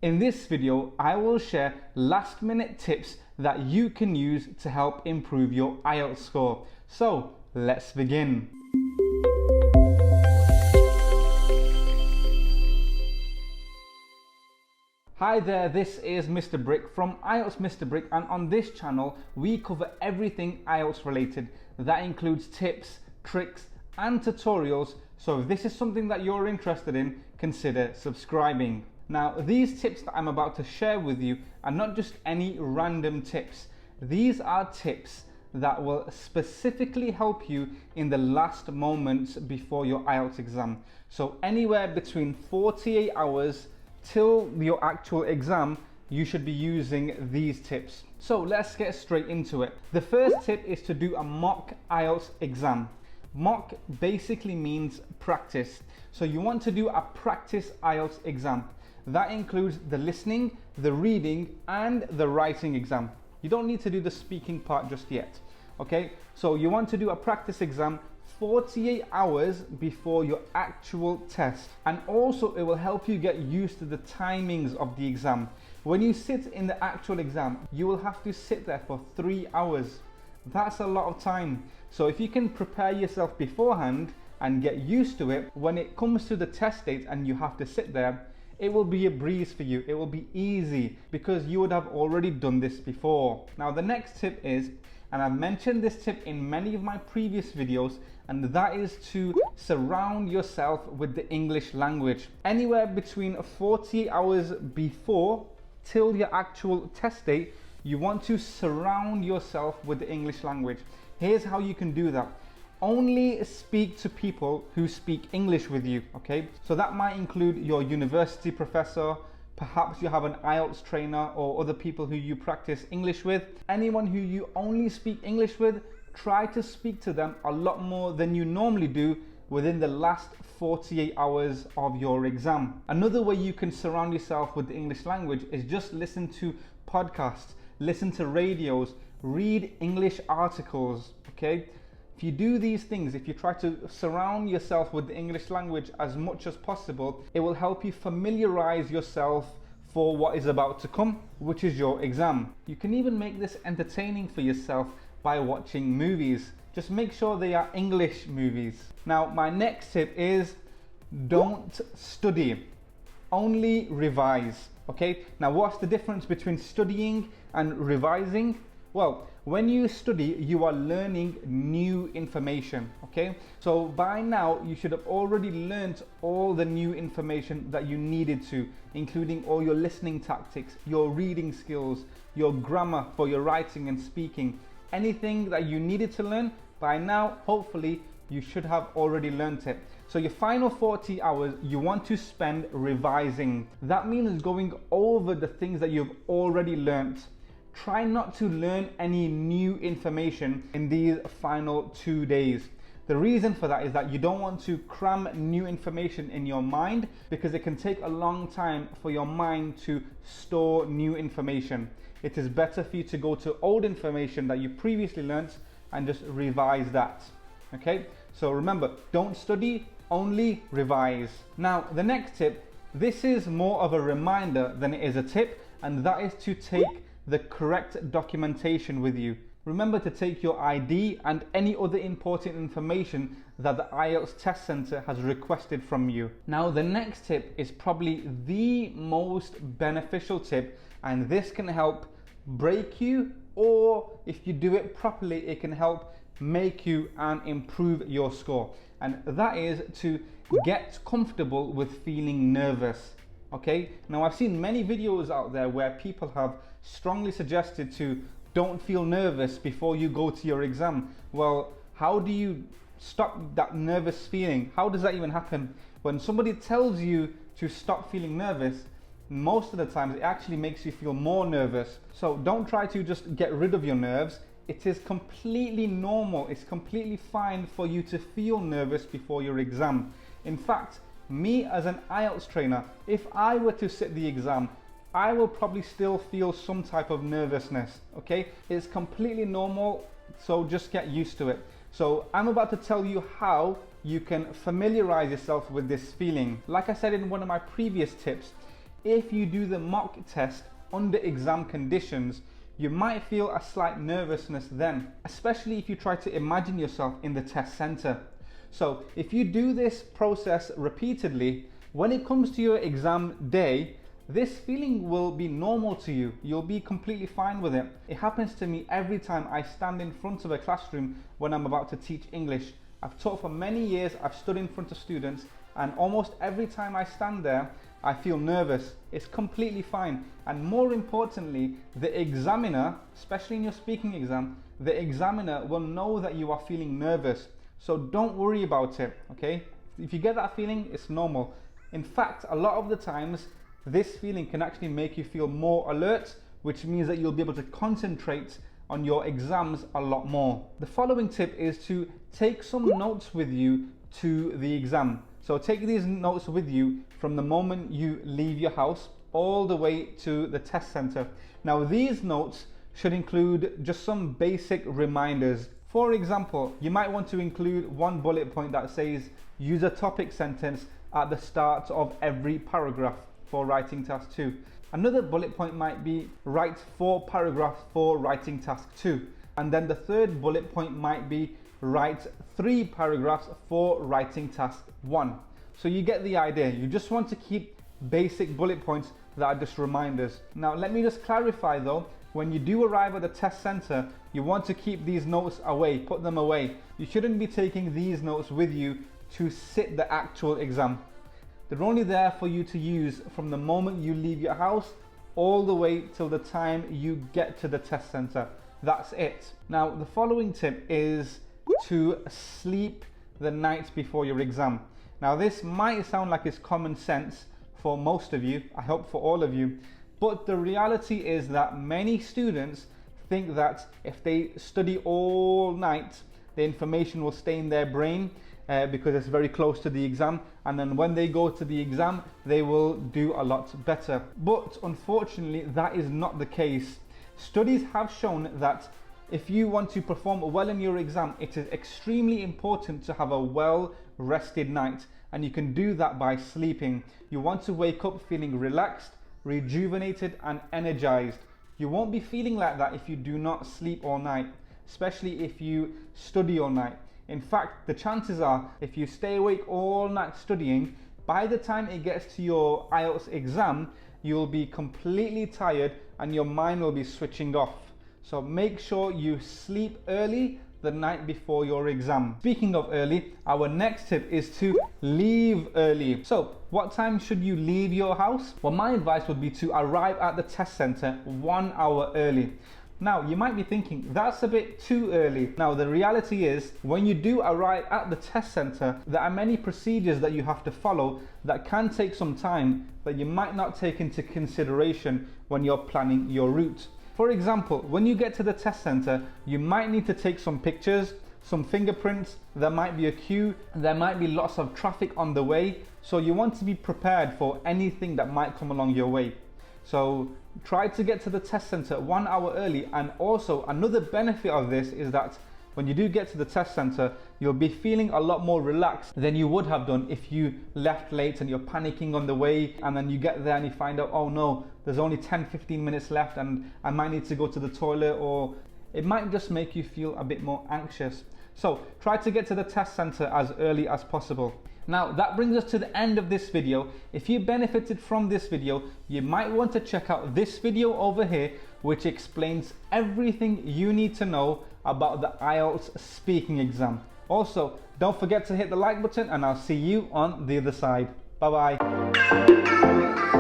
In this video, I will share last-minute tips that you can use to help improve your IELTS score. So, let's begin. Hi there, this is Mr. Brick from IELTS Mr. Brick, and on this channel we cover everything IELTS related. That includes tips, tricks and tutorials, so if this is something that you're interested in, consider subscribing. Now, these tips that I'm about to share with you are not just any random tips. These are tips that will specifically help you in the last moments before your IELTS exam. So anywhere between 48 hours till your actual exam, you should be using these tips. So let's get straight into it. The first tip is to do a mock IELTS exam. Mock basically means practice. So you want to do a practice IELTS exam. That includes the listening, the reading and the writing exam. You don't need to do the speaking part just yet. Okay, so you want to do a practice exam 48 hours before your actual test, and also it will help you get used to the timings of the exam. When you sit in the actual exam, you will have to sit there for 3 hours. That's a lot of time. So if you can prepare yourself beforehand and get used to it, when it comes to the test date and you have to sit there, it will be a breeze for you. It will be easy because you would have already done this before. Now the next tip is, and I've mentioned this tip in many of my previous videos, and that is to surround yourself with the English language. Anywhere between 48 hours before till your actual test date, you want to surround yourself with the English language. Here's how you can do that. Only speak to people who speak English with you, okay? So that might include your university professor, perhaps you have an IELTS trainer or other people who you practice English with. Anyone who you only speak English with, try to speak to them a lot more than you normally do within the last 48 hours of your exam. Another way you can surround yourself with the English language is just listen to podcasts, listen to radios, read English articles, okay? If you do these things, if you try to surround yourself with the English language as much as possible, it will help you familiarize yourself for what is about to come, which is your exam. You can even make this entertaining for yourself by watching movies. Just make sure they are English movies. Now, my next tip is don't study, only revise, okay? Now, what's the difference between studying and revising? Well, when you study, you are learning new information, okay? So by now, you should have already learned all the new information that you needed to, including all your listening tactics, your reading skills, your grammar for your writing and speaking. Anything that you needed to learn, by now, hopefully, you should have already learned it. So your final 40 hours, you want to spend revising. That means going over the things that you've already learned. Try not to learn any new information in these final 2 days. The reason for that is that you don't want to cram new information in your mind, because it can take a long time for your mind to store new information. It is better for you to go to old information that you previously learned and just revise that. Okay? So remember, don't study, only revise. Now, the next tip, this is more of a reminder than it is a tip, and that is to take the correct documentation with you. Remember to take your ID and any other important information that the IELTS test center has requested from you. Now, the next tip is probably the most beneficial tip, and this can help break you, or if you do it properly, it can help make you and improve your score. And that is to get comfortable with feeling nervous. Okay, now I've seen many videos out there where people have strongly suggested to don't feel nervous before you go to your exam. Well, how do you stop that nervous feeling? How does that even happen? When somebody tells you to stop feeling nervous, most of the times it actually makes you feel more nervous. So don't try to just get rid of your nerves. It is completely normal, it's completely fine for you to feel nervous before your exam. In fact, me as an IELTS trainer, if I were to sit the exam, I will probably still feel some type of nervousness, okay? It's completely normal, so just get used to it. So I'm about to tell you how you can familiarize yourself with this feeling. Like I said in one of my previous tips, if you do the mock test under exam conditions, you might feel a slight nervousness then, especially if you try to imagine yourself in the test center. So if you do this process repeatedly, when it comes to your exam day, this feeling will be normal to you. You'll be completely fine with it. It happens to me every time I stand in front of a classroom when I'm about to teach English. I've taught for many years, I've stood in front of students, and almost every time I stand there, I feel nervous. It's completely fine. And more importantly, the examiner, especially in your speaking exam, the examiner will know that you are feeling nervous. So don't worry about it, okay? If you get that feeling, it's normal. In fact, a lot of the times, this feeling can actually make you feel more alert, which means that you'll be able to concentrate on your exams a lot more. The following tip is to take some notes with you to the exam. So take these notes with you from the moment you leave your house all the way to the test center. Now these notes should include just some basic reminders. For example, you might want to include one bullet point that says use a topic sentence at the start of every paragraph for writing task 2. Another bullet point might be write 4 paragraphs for writing task 2. And then the third bullet point might be write 3 paragraphs for writing task 1. So you get the idea. You just want to keep basic bullet points that are just reminders. Now let me just clarify though, when you do arrive at the test center, you want to keep these notes away, put them away. You shouldn't be taking these notes with you to sit the actual exam. They're only there for you to use from the moment you leave your house all the way till the time you get to the test center. That's it. Now the following tip is to sleep the night before your exam. Now this might sound like it's common sense for most of you, I hope for all of you, but the reality is that many students think that if they study all night, the information will stay in their brain because it's very close to the exam, and then when they go to the exam they will do a lot better. But unfortunately that is not the case. Studies have shown that if you want to perform well in your exam, it is extremely important to have a well rested night, and you can do that by sleeping. You want to wake up feeling relaxed, rejuvenated and energized. You won't be feeling like that if you do not sleep all night, especially if you study all night. In fact, the chances are if you stay awake all night studying, by the time it gets to your IELTS exam, you'll be completely tired and your mind will be switching off. So make sure you sleep early the night before your exam. Speaking of early, our next tip is to leave early. So what time should you leave your house? Well, my advice would be to arrive at the test center 1 hour early. Now you might be thinking that's a bit too early. Now the reality is when you do arrive at the test center, there are many procedures that you have to follow that can take some time that you might not take into consideration when you're planning your route. For example, when you get to the test center, you might need to take some pictures, some fingerprints, there might be a queue, there might be lots of traffic on the way, so you want to be prepared for anything that might come along your way. So try to get to the test center 1 hour early, and also another benefit of this is that when you do get to the test center, you'll be feeling a lot more relaxed than you would have done if you left late and you're panicking on the way, and then you get there and you find out, oh no, there's only 10-15 minutes left and I might need to go to the toilet, or it might just make you feel a bit more anxious. So try to get to the test center as early as possible. Now that brings us to the end of this video. If you benefited from this video, you might want to check out this video over here, which explains everything you need to know about the IELTS speaking exam. Also, don't forget to hit the like button, and I'll see you on the other side. Bye bye.